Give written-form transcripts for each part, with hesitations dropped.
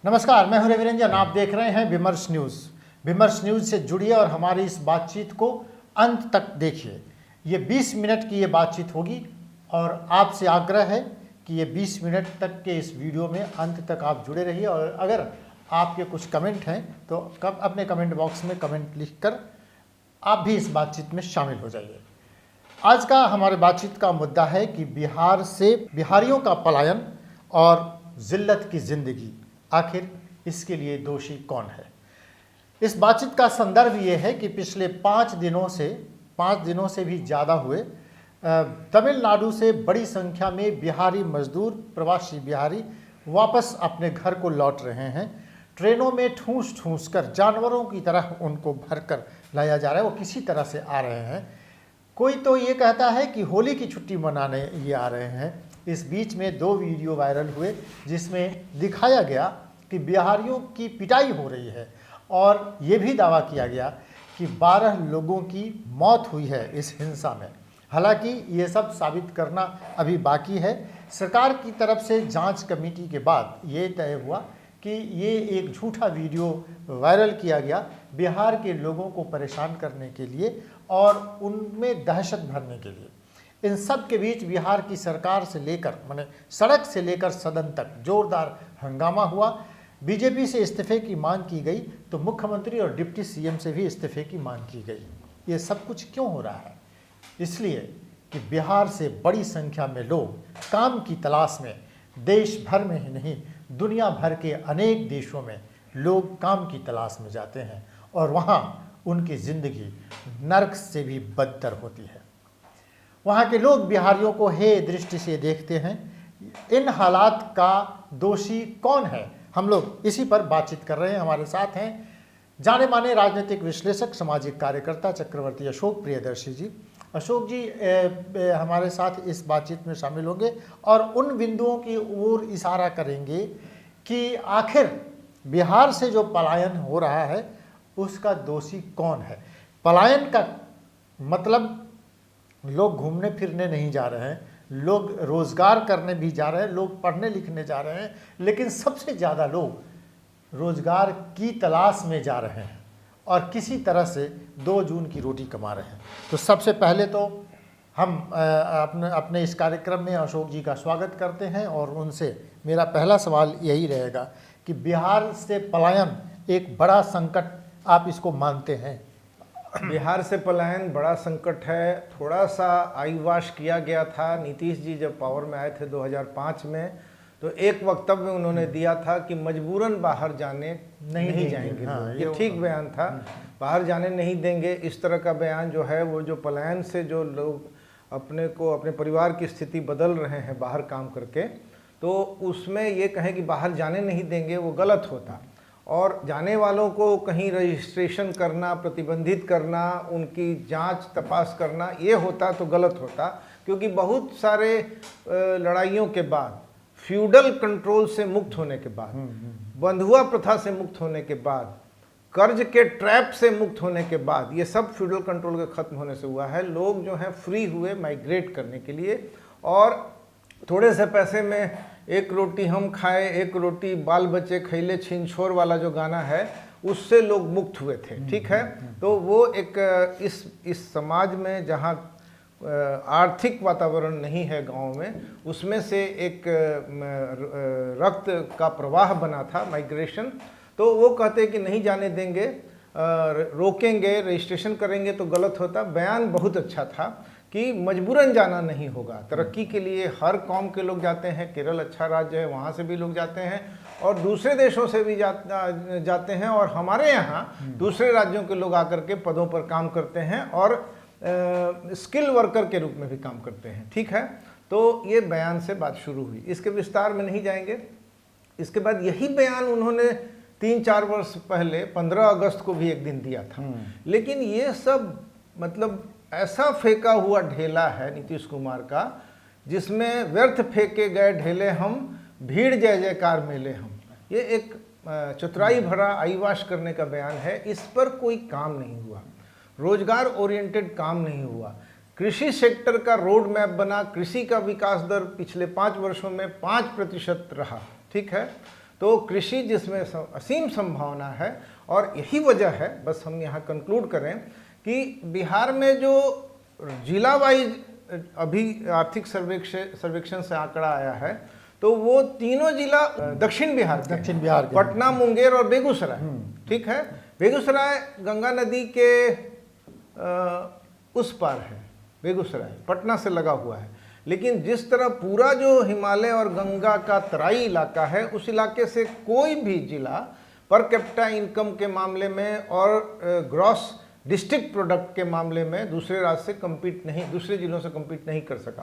नमस्कार, मैं हूं रविरंजन। आप देख रहे हैं विमर्श न्यूज़। विमर्श न्यूज़ से जुड़िए और हमारी इस बातचीत को अंत तक देखिए। ये 20 मिनट की ये बातचीत होगी और आपसे आग्रह है कि ये 20 मिनट तक के इस वीडियो में अंत तक आप जुड़े रहिए। और अगर आपके कुछ कमेंट हैं तो अपने कमेंट बॉक्स में कमेंट लिखकर आप भी इस बातचीत में शामिल हो जाइए। आज का हमारे बातचीत का मुद्दा है कि बिहार से बिहारियों का पलायन और जिल्लत की ज़िंदगी, आखिर इसके लिए दोषी कौन है। इस बातचीत का संदर्भ ये है कि पिछले 5 दिनों से भी ज़्यादा हुए तमिलनाडु से बड़ी संख्या में बिहारी मजदूर, प्रवासी बिहारी वापस अपने घर को लौट रहे हैं। ट्रेनों में ठूंस ठूंस कर जानवरों की तरह उनको भरकर लाया जा रहा है। वो किसी तरह से आ रहे हैं। कोई तो ये कहता है कि होली की छुट्टी मनाने ये आ रहे हैं। इस बीच में 2 वीडियो वायरल हुए जिसमें दिखाया गया कि बिहारियों की पिटाई हो रही है और ये भी दावा किया गया कि 12 लोगों की मौत हुई है इस हिंसा में। हालांकि ये सब साबित करना अभी बाकी है। सरकार की तरफ से जांच कमेटी के बाद ये तय हुआ कि ये एक झूठा वीडियो वायरल किया गया बिहार के लोगों को परेशान करने के लिए और उनमें दहशत भरने के लिए। इन सब के बीच बिहार की सरकार से लेकर सड़क से लेकर सदन तक जोरदार हंगामा हुआ। बीजेपी से इस्तीफे की मांग की गई तो मुख्यमंत्री और डिप्टी सीएम से भी इस्तीफे की मांग की गई। ये सब कुछ क्यों हो रहा है? इसलिए कि बिहार से बड़ी संख्या में लोग काम की तलाश में देश भर में ही नहीं, दुनिया भर के अनेक देशों में लोग काम की तलाश में जाते हैं और वहाँ उनकी ज़िंदगी नर्क से भी बदतर होती है। वहाँ के लोग बिहारियों को हे दृष्टि से देखते हैं। इन हालात का दोषी कौन है, हम लोग इसी पर बातचीत कर रहे हैं। हमारे साथ हैं जाने माने राजनीतिक विश्लेषक, सामाजिक कार्यकर्ता चक्रवर्ती अशोक प्रियदर्शी जी। अशोक जी हमारे साथ इस बातचीत में शामिल होंगे और उन बिंदुओं की ओर इशारा करेंगे कि आखिर बिहार से जो पलायन हो रहा है उसका दोषी कौन है। पलायन का मतलब लोग घूमने फिरने नहीं जा रहे हैं, लोग रोज़गार करने भी जा रहे हैं, लोग पढ़ने लिखने जा रहे हैं, लेकिन सबसे ज़्यादा लोग रोज़गार की तलाश में जा रहे हैं और किसी तरह से 2 जून की रोटी कमा रहे हैं। तो सबसे पहले तो हम अपने इस कार्यक्रम में अशोक जी का स्वागत करते हैं और उनसे मेरा पहला सवाल यही रहेगा कि बिहार से पलायन एक बड़ा संकट आप इसको मानते हैं? बिहार से पलायन बड़ा संकट है। थोड़ा सा आईवाश किया गया था। नीतीश जी जब पावर में आए थे 2005 में, तो एक वक्तव्य में उन्होंने दिया था कि मजबूरन बाहर जाने नहीं जाएंगे। हाँ, ये ठीक बयान था, बाहर जाने नहीं देंगे। इस तरह का बयान जो है वो जो पलायन से जो लोग अपने परिवार की स्थिति बदल रहे हैं बाहर काम करके, तो उसमें ये कहें कि बाहर जाने नहीं देंगे, वो गलत होता। और जाने वालों को कहीं रजिस्ट्रेशन करना, प्रतिबंधित करना, उनकी जांच तपास करना, ये होता तो गलत होता। क्योंकि बहुत सारे लड़ाइयों के बाद, फ्यूडल कंट्रोल से मुक्त होने के बाद, बंधुआ प्रथा से मुक्त होने के बाद, कर्ज के ट्रैप से मुक्त होने के बाद, ये सब फ्यूडल कंट्रोल के ख़त्म होने से हुआ है। लोग जो हैं फ्री हुए माइग्रेट करने के लिए और थोड़े से पैसे में एक रोटी हम खाए, एक रोटी बाल बच्चे खैले छीन छोर वाला जो गाना है, उससे लोग मुक्त हुए थे। ठीक है, तो वो एक इस समाज में जहाँ आर्थिक वातावरण नहीं है गांव में, उसमें से एक रक्त का प्रवाह बना था, माइग्रेशन। तो वो कहते कि नहीं जाने देंगे, रोकेंगे, रजिस्ट्रेशन करेंगे तो गलत होता। बयान बहुत अच्छा था कि मजबूरन जाना नहीं होगा। तरक्की के लिए हर कौम के लोग जाते हैं। केरल अच्छा राज्य है, वहाँ से भी लोग जाते हैं और दूसरे देशों से भी जाते हैं और हमारे यहाँ दूसरे राज्यों के लोग आकर के पदों पर काम करते हैं और स्किल वर्कर के रूप में भी काम करते हैं। ठीक है, तो ये बयान से बात शुरू हुई। इसके विस्तार में नहीं जाएंगे। इसके बाद यही बयान उन्होंने 3-4 वर्ष पहले 15 अगस्त को भी एक दिन दिया था। लेकिन ये सब मतलब ऐसा फेंका हुआ ढेला है नीतीश कुमार का, जिसमें व्यर्थ फेंके गए ढेले हम, भीड़ जय जयकार मेले हम। ये एक चतुराई भरा आईवाश करने का बयान है। इस पर कोई काम नहीं हुआ, रोजगार ओरिएंटेड काम नहीं हुआ। कृषि सेक्टर का रोड मैप बना, कृषि का विकास दर पिछले 5 वर्षों में 5% रहा। ठीक है, तो कृषि जिसमें असीम संभावना है, और यही वजह है, बस हम यहाँ कंक्लूड करें कि बिहार में जो जिला वाइज अभी आर्थिक सर्वेक्षण से आंकड़ा आया है, तो वो तीनों जिला दक्षिण बिहार के, पटना, मुंगेर और बेगूसराय। ठीक है, बेगूसराय गंगा नदी के उस पार है, बेगूसराय पटना से लगा हुआ है, लेकिन जिस तरह पूरा जो हिमालय और गंगा का तराई इलाका है, उस इलाके से कोई भी जिला पर कैपिटा इनकम के मामले में और ग्रॉस डिस्ट्रिक्ट प्रोडक्ट के मामले में दूसरे राज्य से compete नहीं, दूसरे जिलों से compete नहीं कर सका।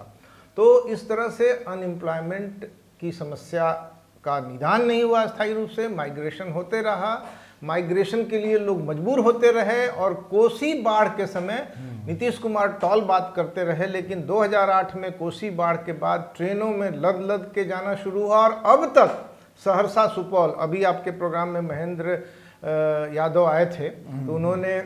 तो इस तरह से अनएम्प्लॉयमेंट की समस्या का निदान नहीं हुआ स्थायी रूप से, माइग्रेशन होते रहा, माइग्रेशन के लिए लोग मजबूर होते रहे, और कोसी बाढ़ के समय नीतीश कुमार टॉल बात करते रहे, लेकिन 2008 में कोसी बाढ़ के बाद ट्रेनों में लद लद के जाना शुरू हुआ, और अब तक सहरसा, सुपौल, अभी आपके प्रोग्राम में महेंद्र यादव आए थे, तो उन्होंने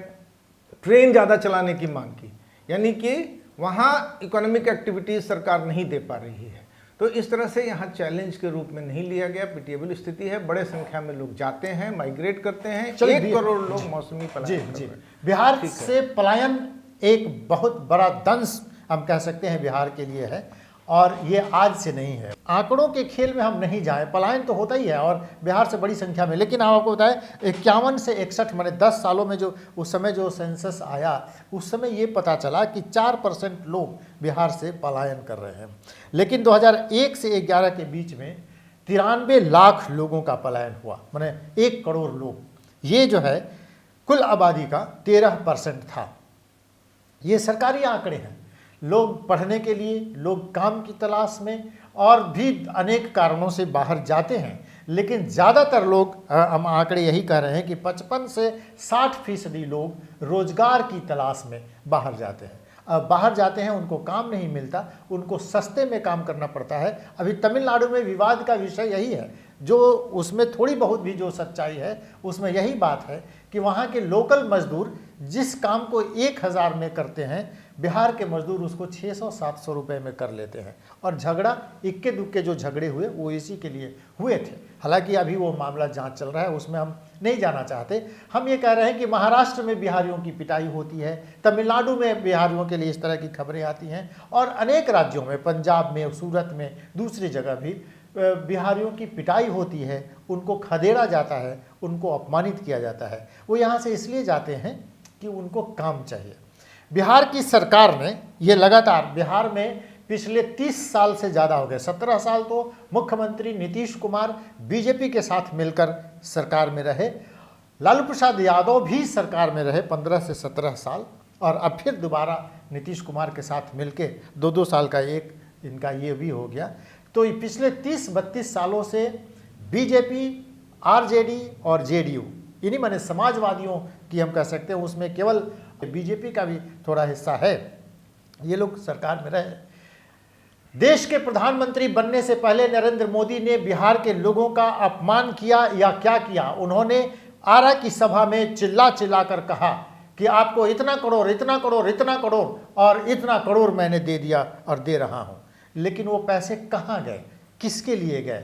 ट्रेन ज़्यादा चलाने की मांग की, यानी कि वहाँ इकोनॉमिक एक्टिविटीज़ सरकार नहीं दे पा रही है। तो इस तरह से यहाँ चैलेंज के रूप में नहीं लिया गया, पिटिएबल स्थिति है, बड़े संख्या में लोग जाते हैं, माइग्रेट करते हैं, 1 करोड़ लोग मौसमी पलायन कर रहे हैं। बिहार से पलायन एक बहुत बड़ा दंश हम कह सकते हैं बिहार के लिए है, और ये आज से नहीं है। आंकड़ों के खेल में हम नहीं जाएं, पलायन तो होता ही है और बिहार से बड़ी संख्या में, लेकिन हम आपको बताएं 51 से 61 माने 10 सालों में जो उस समय जो सेंसस आया, उस समय ये पता चला कि 4% लोग बिहार से पलायन कर रहे हैं। लेकिन 2001 से 11 के बीच में 93 लाख लोगों का पलायन हुआ, माने 1 करोड़ लोग। ये जो है कुल आबादी का 13% था। ये सरकारी आंकड़े हैं। लोग पढ़ने के लिए, लोग काम की तलाश में और भी अनेक कारणों से बाहर जाते हैं, लेकिन ज़्यादातर लोग, हम आंकड़े यही कह रहे हैं कि 55 से 60% लोग रोजगार की तलाश में बाहर जाते हैं। बाहर जाते हैं, उनको काम नहीं मिलता, उनको सस्ते में काम करना पड़ता है। अभी तमिलनाडु में विवाद का विषय यही है, जो उसमें थोड़ी बहुत भी जो सच्चाई है उसमें यही बात है कि वहाँ के लोकल मजदूर जिस काम को 1000 में करते हैं, बिहार के मजदूर उसको 600-700 रुपये में कर लेते हैं। और झगड़ा इक्के दुक्के जो झगड़े हुए वो इसी के लिए हुए थे। हालांकि अभी वो मामला जांच चल रहा है, उसमें हम नहीं जाना चाहते। हम ये कह रहे हैं कि महाराष्ट्र में बिहारियों की पिटाई होती है, तमिलनाडु में बिहारियों के लिए इस तरह की खबरें आती हैं, और अनेक राज्यों में, पंजाब में, सूरत में, दूसरी जगह भी बिहारियों की पिटाई होती है, उनको खदेड़ा जाता है, उनको अपमानित किया जाता है। वो यहाँ से इसलिए जाते हैं कि उनको काम चाहिए। बिहार की सरकार ने ये लगातार, बिहार में पिछले 30 साल से ज़्यादा हो गए, 17 साल तो मुख्यमंत्री नीतीश कुमार बीजेपी के साथ मिलकर सरकार में रहे, लालू प्रसाद यादव भी सरकार में रहे 15 से 17 साल, और अब फिर दोबारा नीतीश कुमार के साथ मिलके 2-2 साल का एक इनका ये भी हो गया। तो ये पिछले 30-32 सालों से बीजेपी, आरजेडी और जेडीयू, इन्हीं माने समाजवादियों की हम कह सकते हैं, उसमें केवल बीजेपी का भी थोड़ा हिस्सा है, ये लोग सरकार में रहे। देश के प्रधानमंत्री बनने से पहले नरेंद्र मोदी ने बिहार के लोगों का अपमान किया या क्या किया? उन्होंने आरा की सभा में चिल्ला चिल्ला कर कहा कि आपको इतना करोड़, इतना करोड़, इतना करोड़ और इतना करोड़ मैंने दे दिया और दे रहा हूं। लेकिन वो पैसे कहाँ गए, किसके लिए गए?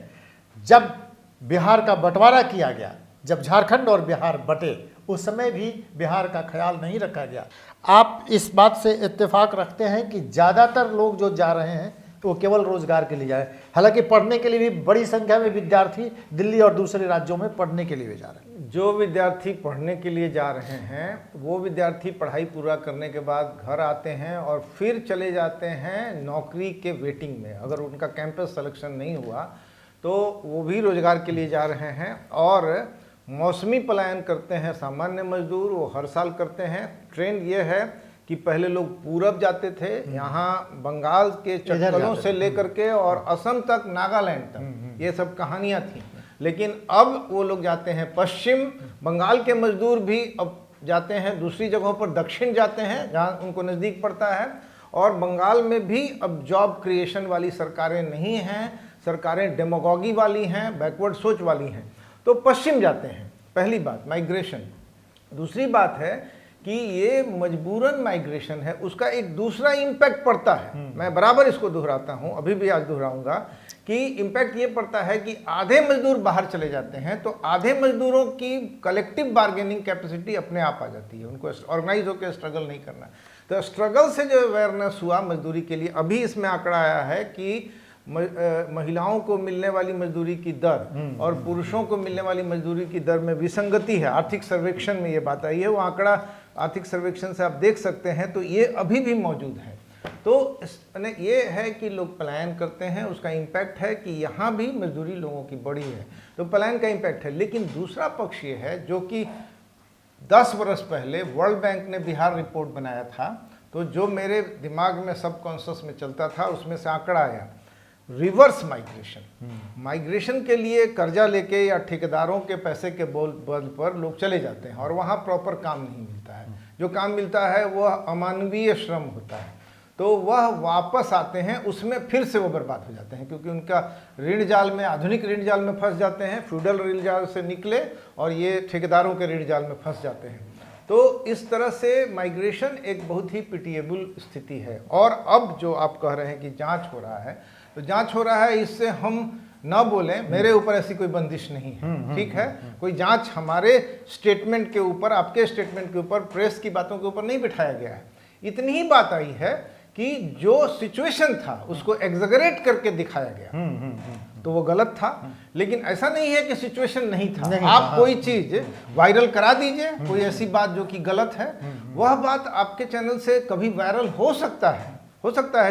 जब बिहार का बंटवारा किया गया, जब झारखंड और बिहार बटे, उस समय भी बिहार का ख्याल नहीं रखा गया। आप इस बात से इत्तेफाक रखते हैं कि ज़्यादातर लोग जो जा रहे हैं तो वो केवल रोजगार के लिए जाए, हालांकि पढ़ने के लिए भी बड़ी संख्या में विद्यार्थी दिल्ली और दूसरे राज्यों में पढ़ने के लिए भी जा रहे हैं। जो विद्यार्थी पढ़ने के लिए जा रहे हैं, वो विद्यार्थी पढ़ाई पूरा करने के बाद घर आते हैं और फिर चले जाते हैं नौकरी के वेटिंग में। अगर उनका कैंपस सिलेक्शन नहीं हुआ तो वो भी रोजगार के लिए जा रहे हैं। और मौसमी पलायन करते हैं सामान्य मजदूर, वो हर साल करते हैं। ट्रेंड ये है कि पहले लोग पूरब जाते थे, यहाँ बंगाल के चट्टलों से लेकर के और असम तक, नागालैंड तक, ये सब कहानियाँ थी। लेकिन अब वो लोग जाते हैं पश्चिम। बंगाल के मजदूर भी अब जाते हैं दूसरी जगहों पर, दक्षिण जाते हैं जहाँ उनको नज़दीक पड़ता है। और बंगाल में भी अब जॉब क्रिएशन वाली सरकारें नहीं हैं, सरकारें डेमोगॉगी वाली हैं, बैकवर्ड सोच वाली हैं, तो पश्चिम जाते हैं। पहली बात माइग्रेशन। दूसरी बात है कि ये मजबूरन माइग्रेशन है, उसका एक दूसरा इम्पैक्ट पड़ता है। मैं बराबर इसको दोहराता हूँ, अभी भी आज दोहराऊंगा कि इम्पैक्ट ये पड़ता है कि आधे मजदूर बाहर चले जाते हैं तो आधे मजदूरों की कलेक्टिव बार्गेनिंग कैपेसिटी अपने आप आ जाती है, उनको ऑर्गेनाइज होकर स्ट्रगल नहीं करना। तो स्ट्रगल से जो अवेयरनेस हुआ मजदूरी के लिए, अभी इसमें आंकड़ा आया है कि महिलाओं को मिलने वाली मजदूरी की दर और पुरुषों को मिलने वाली मजदूरी की दर में विसंगति है। आर्थिक सर्वेक्षण में ये बात आई है, वो आंकड़ा आर्थिक सर्वेक्षण से आप देख सकते हैं, तो ये अभी भी मौजूद है। तो ये है कि लोग पलायन करते हैं, उसका इम्पैक्ट है कि यहाँ भी मजदूरी लोगों की बढ़ी है, तो पलायन का इम्पैक्ट है। लेकिन दूसरा पक्ष ये है जो कि 10 वर्ष पहले वर्ल्ड बैंक ने बिहार रिपोर्ट बनाया था, तो जो मेरे दिमाग में सबकॉन्शियस में चलता था उसमें से आंकड़ा आया रिवर्स माइग्रेशन। माइग्रेशन के लिए कर्जा लेके या ठेकेदारों के पैसे के बल पर लोग चले जाते हैं और वहाँ प्रॉपर काम नहीं मिलता है, जो काम मिलता है वह अमानवीय श्रम होता है, तो वह वापस आते हैं, उसमें फिर से वो बर्बाद हो जाते हैं क्योंकि उनका ऋण जाल में, आधुनिक ऋण जाल में फंस जाते हैं, फ्यूडल ऋण जाल से निकले और ये ठेकेदारों के ऋण जाल में फंस जाते हैं। तो इस तरह से माइग्रेशन एक बहुत ही पिटिएबल स्थिति है। और अब जो आप कह रहे हैं कि जांच हो रहा है, तो जांच हो रहा है, इससे हम न बोलें, मेरे ऊपर ऐसी कोई बंदिश नहीं है, ठीक है। कोई जांच हमारे स्टेटमेंट के ऊपर, आपके स्टेटमेंट के ऊपर, प्रेस की बातों के ऊपर नहीं बिठाया गया है। इतनी ही बात आई है कि जो सिचुएशन था उसको एग्जैगरेट करके दिखाया गया, तो वो गलत था। लेकिन ऐसा नहीं है कि सिचुएशन नहीं था, आप कोई चीज वायरल करा दीजिए, कोई ऐसी बात जो कि गलत है, वह बात आपके चैनल से कभी वायरल हो सकता है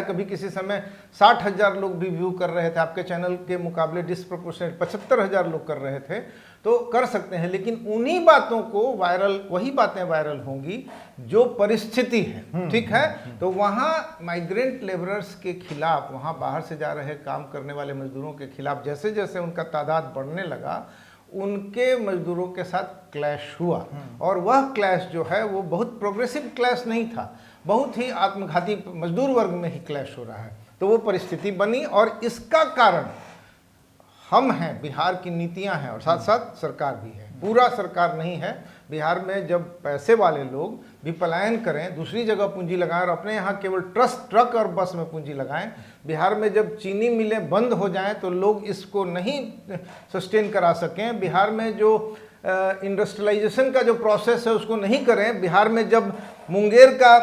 कभी किसी समय 60,000 लोग भी व्यू कर रहे थे आपके चैनल के मुकाबले, डिस्प्रोपोर्शनेट 75,000 लोग कर रहे थे, तो कर सकते हैं। लेकिन उन्हीं बातों को वायरल, वही बातें वायरल होंगी जो परिस्थिति है, ठीक है। तो वहाँ माइग्रेंट लेबरर्स के खिलाफ, वहाँ बाहर से जा रहे काम करने वाले मजदूरों के खिलाफ जैसे जैसे उनका तादाद बढ़ने लगा, उनके मजदूरों के साथ क्लैश हुआ। और वह क्लैश जो है वो बहुत प्रोग्रेसिव क्लैश नहीं था, बहुत ही आत्मघाती मजदूर वर्ग में ही क्लैश हो रहा है। तो वो परिस्थिति बनी और इसका कारण हम हैं, बिहार की नीतियां हैं और साथ साथ सरकार भी है। पूरा सरकार नहीं है। बिहार में जब पैसे वाले लोग भी पलायन करें, दूसरी जगह पूंजी लगाएं और अपने यहाँ केवल ट्रक और बस में पूंजी लगाएं, बिहार में जब चीनी मिलें बंद हो जाएं तो लोग इसको नहीं सस्टेन करा सकें, बिहार में जो इंडस्ट्रियलाइजेशन का जो प्रोसेस है उसको नहीं करें, बिहार में जब मुंगेर का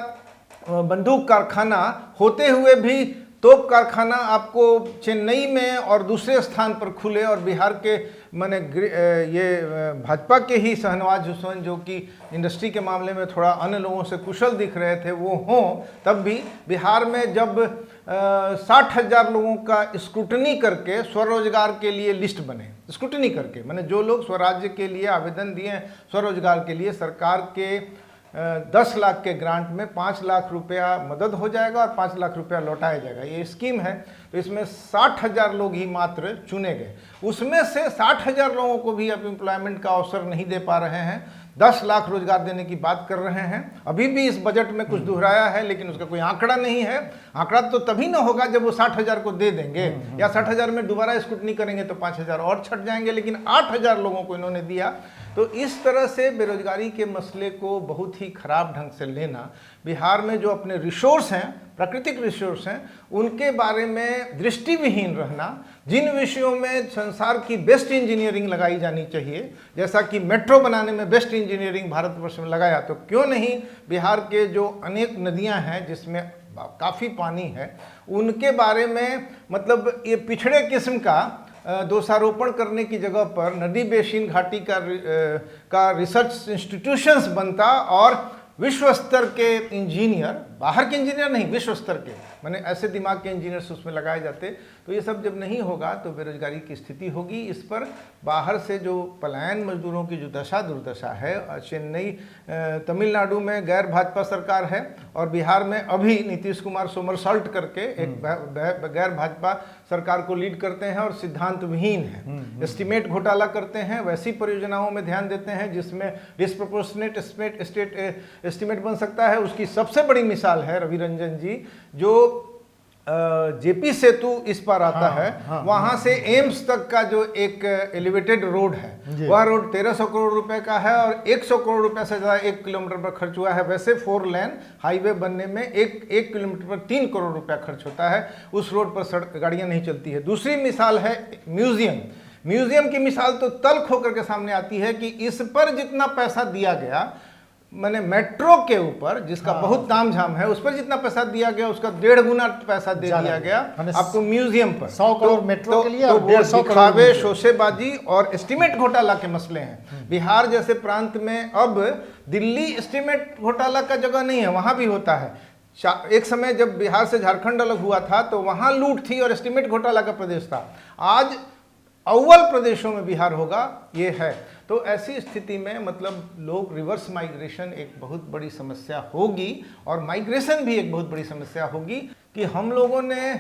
बंदूक कारखाना होते हुए भी तोप कारखाना आपको चेन्नई में और दूसरे स्थान पर खुले और बिहार के माने ये भाजपा के ही शहनवाज हुसैन जो कि इंडस्ट्री के मामले में थोड़ा अन्य लोगों से कुशल दिख रहे थे वो हों, तब भी बिहार में जब 60,000 लोगं का स्क्रूटनी करके स्वरोजगार के लिए लिस्ट बने, स्क्रूटनी करके माने जो लोग स्वराज्य के लिए आवेदन दिए स्वरोजगार के लिए, सरकार के 10 लाख के ग्रांट में 5 लाख रुपया मदद हो जाएगा और 5 लाख रुपया लौटाया जाएगा, ये स्कीम है। तो इसमें 60,000 लोग ही मात्र चुने गए, उसमें से 60,000 लोगों को भी अब एम्प्लॉयमेंट का अवसर नहीं दे पा रहे हैं। 10 लाख रोजगार देने की बात कर रहे हैं, अभी भी इस बजट में कुछ दोहराया है लेकिन उसका कोई आंकड़ा नहीं है। आंकड़ा तो तभी ना होगा जब वो 60,000 को दे देंगे, या 60,000 में दोबारा स्क्रूटनी करेंगे तो 5,000 और छट जाएंगे, लेकिन 8,000 लोगों को इन्होंने दिया। तो इस तरह से बेरोजगारी के मसले को बहुत ही खराब ढंग से लेना, बिहार में जो अपने रिसोर्स हैं, प्राकृतिक रिसोर्स हैं, उनके बारे में दृष्टिविहीन रहना, जिन विषयों में संसार की बेस्ट इंजीनियरिंग लगाई जानी चाहिए, जैसा कि मेट्रो बनाने में बेस्ट इंजीनियरिंग भारतवर्ष में लगाया, तो क्यों नहीं बिहार के जो अनेक नदियां हैं जिसमें काफ़ी पानी है, उनके बारे में मतलब ये पिछड़े किस्म का दोषारोपण करने की जगह पर नदी बेसिन घाटी का रिसर्च इंस्टीट्यूशंस बनता और विश्व स्तर के इंजीनियर, बाहर के इंजीनियर नहीं, विश्व स्तर के माने ऐसे दिमाग के इंजीनियर्स उसमें लगाए जाते। तो ये सब जब नहीं होगा तो बेरोजगारी की स्थिति होगी। इस पर बाहर से जो पलायन मजदूरों की जो दशा दुर्दशा है, चेन्नई तमिलनाडु में गैर भाजपा सरकार है और बिहार में अभी नीतीश कुमार सोमरसॉल्ट करके एक गैर भाजपा सरकार को लीड करते हैं और सिद्धांत विहीन है, एस्टीमेट घोटाला करते हैं, वैसी परियोजनाओं में ध्यान देते हैं जिसमें डिस्प्रोपोर्शनेट स्टेट एस्टीमेट बन सकता है। उसकी सबसे बड़ी मिसाल है रवि रंजन जी, जो जेपी सेतु इस पार आता हाँ, है, हाँ, वहां से एम्स तक का जो एक एलिवेटेड रोड है, वह रोड 1300 करोड़ रुपए का है और 100 करोड़ रुपए से ज्यादा 1 किलोमीटर पर खर्च हुआ है। वैसे 4 लेन हाईवे बनने में एक किलोमीटर पर 3 करोड़ रुपया खर्च होता है। उस रोड पर सड़क गाड़ियां नहीं चलती है। दूसरी मिसाल है म्यूजियम। म्यूजियम की मिसाल तो तल्ख होकर के सामने आती है कि इस पर जितना पैसा दिया गया, मैंने मेट्रो के ऊपर जिसका बहुत ताम झाम है, उस पर जितना पैसा दिया गया उसका 1.5 गुना पैसा दे दिया गया आपको म्यूजियम पर। 100 करोड़ मेट्रो के लिए तो और 150 दिखावे, शोशेबाजी और एस्टीमेट घोटाला के मसले हैं। बिहार जैसे प्रांत में अब दिल्ली एस्टीमेट घोटाला का जगह नहीं है, वहां भी होता है। एक समय जब बिहार से झारखंड अलग हुआ था तो वहां लूट थी और एस्टीमेट घोटाला का प्रदेश था। आज अव्वल प्रदेशों में बिहार होगा, ये है। तो ऐसी स्थिति में मतलब लोग रिवर्स माइग्रेशन एक बहुत बड़ी समस्या होगी और माइग्रेशन भी एक बहुत बड़ी समस्या होगी कि हम लोगों ने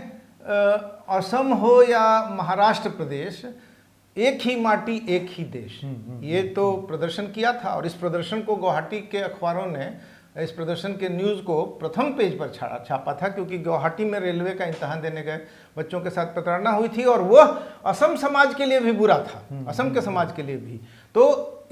असम हो या महाराष्ट्र प्रदेश, एक ही माटी एक ही देश, ये तो प्रदर्शन किया था। और इस प्रदर्शन को गुवाहाटी के अखबारों ने इस प्रदर्शन के न्यूज़ को प्रथम पेज पर छापा था, क्योंकि गुवाहाटी में रेलवे का इम्तहान देने गए बच्चों के साथ प्रताड़ना हुई थी और वह असम समाज के लिए भी बुरा था, असम के समाज के लिए भी। तो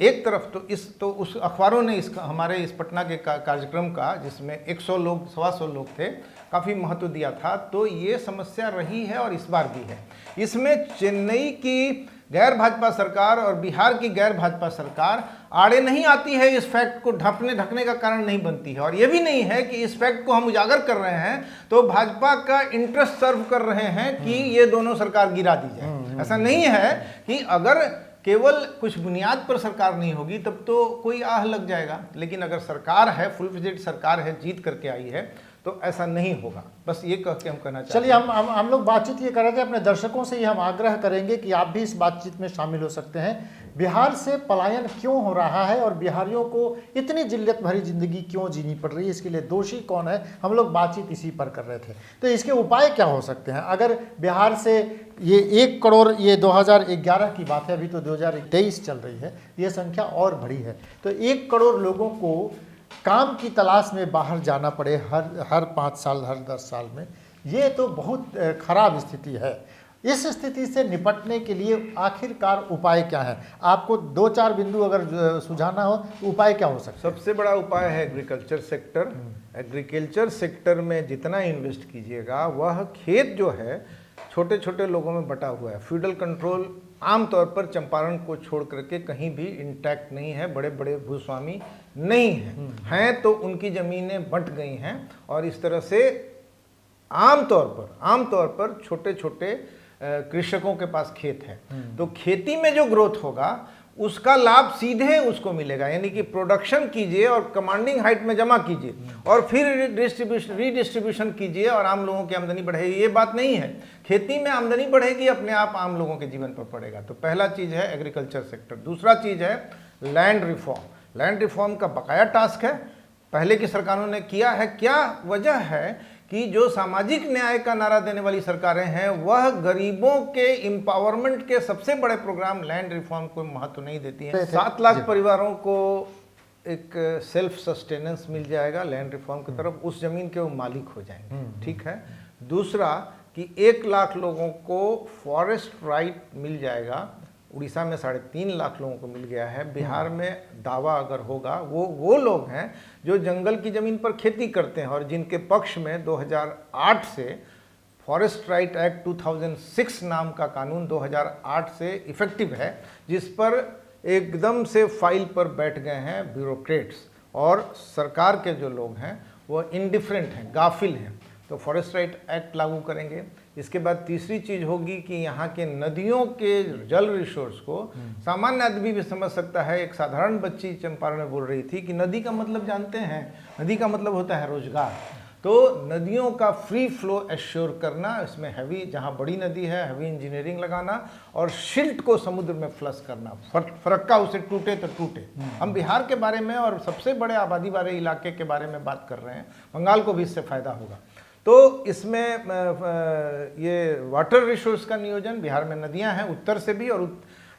एक तरफ तो उस अखबारों ने हमारे इस पटना के कार्यक्रम का, जिसमें 100 लोग 125 लोग थे, काफ़ी महत्व दिया था। तो ये समस्या रही है और इस बार भी है। इसमें चेन्नई की गैर भाजपा सरकार और बिहार की गैर भाजपा सरकार आड़े नहीं आती है, इस फैक्ट को ढकने का कारण नहीं बनती है। और ये भी नहीं है कि इस फैक्ट को हम उजागर कर रहे हैं तो भाजपा का इंटरेस्ट सर्व कर रहे हैं कि ये दोनों सरकार गिरा दी जाए। ऐसा नहीं है कि अगर केवल कुछ बुनियाद पर सरकार नहीं होगी तब तो कोई आह लग जाएगा, लेकिन अगर सरकार है, फुल फ्लेजेड सरकार है, जीत करके आई है, तो ऐसा नहीं होगा। बस ये कह के हम कहना चाहते हैं। चलिए, हम लोग बातचीत ये कर रहे थे, अपने दर्शकों से ये हम आग्रह करेंगे कि आप भी इस बातचीत में शामिल हो सकते हैं। बिहार से पलायन क्यों हो रहा है और बिहारियों को इतनी जिल्लत भरी जिंदगी क्यों जीनी पड़ रही है, इसके लिए दोषी कौन है, हम लोग बातचीत इसी पर कर रहे थे। तो इसके उपाय क्या हो सकते हैं? अगर बिहार से ये 1 करोड़, ये 2011 की बात है, अभी तो 2023 चल रही है, ये संख्या और बढ़ी है। तो 1 करोड़ लोगों को काम की तलाश में बाहर जाना पड़े हर 5 साल, हर 10 साल में, ये तो बहुत खराब स्थिति है। इस स्थिति से निपटने के लिए आखिरकार उपाय क्या है? आपको 2-4 बिंदु अगर सुझाना हो तो उपाय क्या हो सकता है? सबसे बड़ा उपाय है एग्रीकल्चर सेक्टर। एग्रीकल्चर सेक्टर में जितना इन्वेस्ट कीजिएगा, वह खेत जो है छोटे छोटे लोगों में बटा हुआ है। फ्यूडल कंट्रोल आमतौर पर चंपारण को छोड़ करके कहीं भी इंटैक्ट नहीं है, बड़े बड़े भूस्वामी नहीं हैं तो उनकी ज़मीनें बंट गई हैं और इस तरह से आमतौर पर छोटे छोटे कृषकों के पास खेत है। तो खेती में जो ग्रोथ होगा उसका लाभ सीधे उसको मिलेगा, यानी कि प्रोडक्शन कीजिए और कमांडिंग हाइट में जमा कीजिए और फिर रीडिस्ट्रीब्यूशन कीजिए और आम लोगों की आमदनी बढ़ेगी। ये बात नहीं है, खेती में आमदनी बढ़ेगी, अपने आप आम लोगों के जीवन पर पड़ेगा। तो पहला चीज़ है एग्रीकल्चर सेक्टर। दूसरा चीज़ है लैंड रिफॉर्म। लैंड रिफॉर्म का बकाया टास्क है, पहले की सरकारों ने किया है। क्या वजह है कि जो सामाजिक न्याय का नारा देने वाली सरकारें हैं वह गरीबों के एम्पावरमेंट के सबसे बड़े प्रोग्राम लैंड रिफॉर्म को महत्व नहीं देती हैं। 7 लाख परिवारों को एक सेल्फ सस्टेनेंस मिल जाएगा लैंड रिफॉर्म की तरफ, उस जमीन के वो मालिक हो जाएंगे। ठीक है। दूसरा कि 1 लाख लोगों को फॉरेस्ट राइट मिल जाएगा। उड़ीसा में 3.5 लाख लोगों को मिल गया है। बिहार में दावा अगर होगा, वो लोग हैं जो जंगल की ज़मीन पर खेती करते हैं और जिनके पक्ष में 2008 से फॉरेस्ट राइट एक्ट 2006 नाम का कानून 2008 से इफेक्टिव है, जिस पर एकदम से फाइल पर बैठ गए हैं ब्यूरोक्रेट्स और सरकार के जो लोग हैं वो इंडिफरेंट हैं, गाफिल हैं। तो फॉरेस्ट राइट एक्ट लागू करेंगे। इसके बाद तीसरी चीज़ होगी कि यहाँ के नदियों के जल रिसोर्स को सामान्य आदमी भी समझ सकता है। एक साधारण बच्ची चंपारण में बोल रही थी कि नदी का मतलब जानते हैं, नदी का मतलब होता है रोजगार। तो नदियों का फ्री फ्लो एश्योर करना, इसमें हैवी, जहाँ बड़ी नदी है हैवी इंजीनियरिंग लगाना और शिल्ट को समुद्र में फ्लश करना, फरक्का उसे टूटे तो टूटे। हम बिहार के बारे में और सबसे बड़े आबादी वाले इलाके के बारे में बात कर रहे हैं, बंगाल को भी इससे फ़ायदा होगा। तो इसमें ये वाटर रिसोर्स का नियोजन, बिहार में नदियां हैं उत्तर से भी और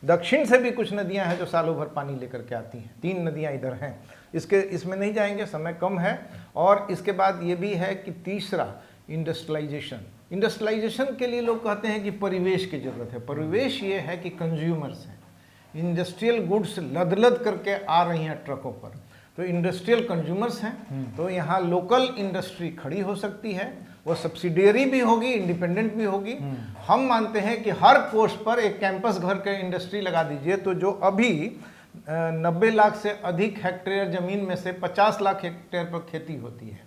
दक्षिण से भी कुछ नदियां हैं जो सालों भर पानी लेकर के आती हैं। 3 नदियां इधर हैं, इसमें नहीं जाएंगे, समय कम है। और इसके बाद ये भी है कि तीसरा इंडस्ट्रियलाइजेशन। इंडस्ट्रियलाइजेशन के लिए लोग कहते हैं कि परिवेश की जरूरत है। परिवेश ये है कि कंज्यूमर्स हैं, इंडस्ट्रियल गुड्स लद लद करके आ रही हैं ट्रकों पर, तो इंडस्ट्रियल कंज्यूमर्स हैं, तो यहाँ लोकल इंडस्ट्री खड़ी हो सकती है, वो सब्सिडियरी भी होगी, इंडिपेंडेंट भी होगी। हम मानते हैं कि हर पोस्ट पर एक कैंपस भर के इंडस्ट्री लगा दीजिए, तो जो अभी 90 लाख से अधिक हेक्टेयर जमीन में से 50 लाख हेक्टेयर पर खेती होती है,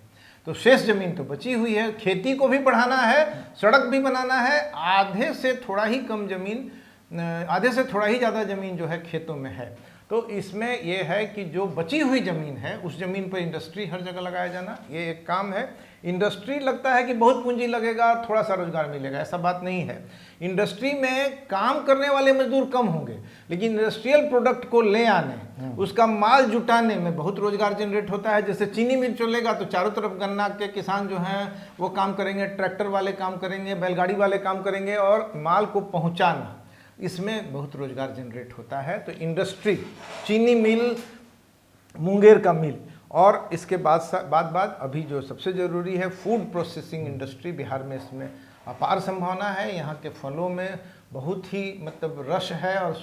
तो शेष जमीन तो बची हुई है। खेती को भी बढ़ाना है, सड़क भी बनाना है, आधे से थोड़ा ही कम जमीन, आधे से थोड़ा ही ज़्यादा ज़मीन जो है खेतों में है। तो इसमें यह है कि जो बची हुई ज़मीन है उस ज़मीन पर इंडस्ट्री हर जगह लगाया जाना, ये एक काम है। इंडस्ट्री लगता है कि बहुत पूंजी लगेगा, थोड़ा सा रोजगार मिलेगा, ऐसा बात नहीं है। इंडस्ट्री में काम करने वाले मजदूर कम होंगे, लेकिन इंडस्ट्रियल प्रोडक्ट को ले आने, उसका माल जुटाने में बहुत रोजगार जनरेट होता है। जैसे चीनी मिल चलेगा तो चारों तरफ गन्ना के किसान जो हैं वो काम करेंगे, ट्रैक्टर वाले काम करेंगे, बैलगाड़ी वाले काम करेंगे, और माल को पहुँचाना, इसमें बहुत रोजगार जनरेट होता है। तो इंडस्ट्री, चीनी मिल, मुंगेर का मिल, और इसके बाद अभी जो सबसे ज़रूरी है फूड प्रोसेसिंग इंडस्ट्री, बिहार में इसमें अपार संभावना है। यहाँ के फलों में बहुत ही मतलब रस है और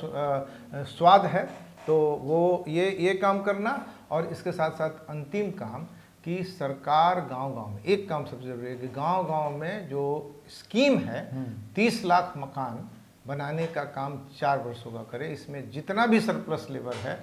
स्वाद है, तो वो ये काम करना। और इसके साथ साथ अंतिम काम कि सरकार गांव-गांव में, एक काम सबसे ज़रूरी है कि गांव-गांव में जो स्कीम है 30 लाख मकान बनाने का काम 4 वर्षों का करे। इसमें जितना भी सरप्लस लेबर है,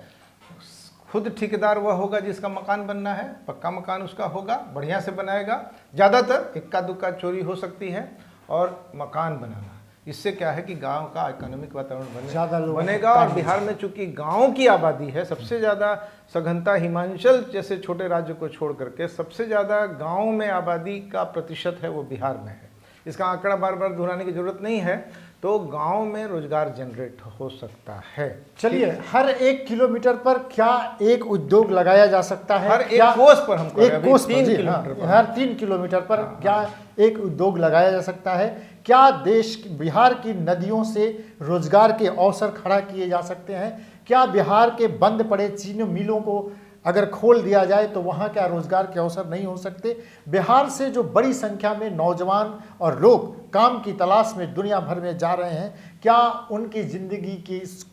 खुद ठेकेदार वह होगा जिसका मकान बनना है, पक्का मकान उसका होगा, बढ़िया से बनाएगा, ज़्यादातर इक्का दुक्का चोरी हो सकती है, और मकान बनाना। इससे क्या है कि गांव का इकोनॉमिक वातावरण बनेगा। और बिहार में चूंकि गाँव की आबादी है सबसे ज़्यादा, सघनता हिमाचल जैसे छोटे राज्य को छोड़ करके सबसे ज़्यादा गाँव में आबादी का प्रतिशत है वो बिहार में है। इसका आंकड़ा बार बार दोहराने की जरूरत नहीं है। तो गांव में रोजगार जनरेट हो सकता है। चलिए, हर 1 किलोमीटर पर क्या एक उद्योग लगाया जा सकता है? हर एक कोस पर हम कर रहे हैं, एक कोस 3 पर, किलोमीटर पर, हर 3 किलोमीटर पर क्या एक उद्योग लगाया जा सकता है? क्या बिहार की नदियों से रोजगार के अवसर खड़ा किए जा सकते हैं? क्या बिहार के बंद पड़े चीनी मिलों को अगर खोल दिया जाए तो वहाँ क्या रोजगार के अवसर नहीं हो सकते? बिहार से जो बड़ी संख्या में नौजवान और लोग काम की तलाश में दुनिया भर में जा रहे हैं, क्या उनकी ज़िंदगी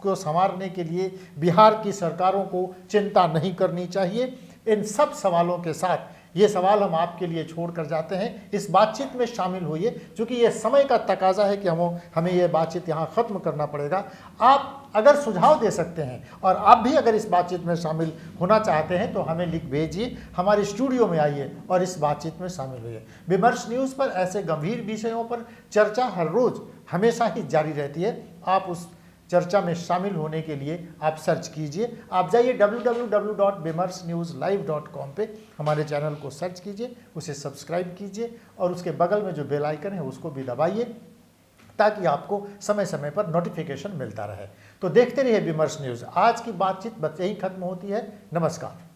को संवारने के लिए बिहार की सरकारों को चिंता नहीं करनी चाहिए? इन सब सवालों के साथ ये सवाल हम आपके लिए छोड़ कर जाते हैं। इस बातचीत में शामिल होइए, क्योंकि ये समय का तकाजा है कि हमें ये बातचीत यहाँ ख़त्म करना पड़ेगा। आप अगर सुझाव दे सकते हैं और आप भी अगर इस बातचीत में शामिल होना चाहते हैं तो हमें लिख भेजिए, हमारे स्टूडियो में आइए और इस बातचीत में शामिल होइए। विमर्श न्यूज़ पर ऐसे गंभीर विषयों पर चर्चा हर रोज़ हमेशा ही जारी रहती है। आप उस चर्चा में शामिल होने के लिए आप सर्च कीजिए, आप जाइए www.vimarsnewslive.com पे, हमारे चैनल को सर्च कीजिए, उसे सब्सक्राइब कीजिए और उसके बगल में जो बेल आइकन है उसको भी दबाइए, ताकि आपको समय समय पर नोटिफिकेशन मिलता रहे। तो देखते रहिए विमर्श न्यूज़। आज की बातचीत बस यही खत्म होती है। नमस्कार।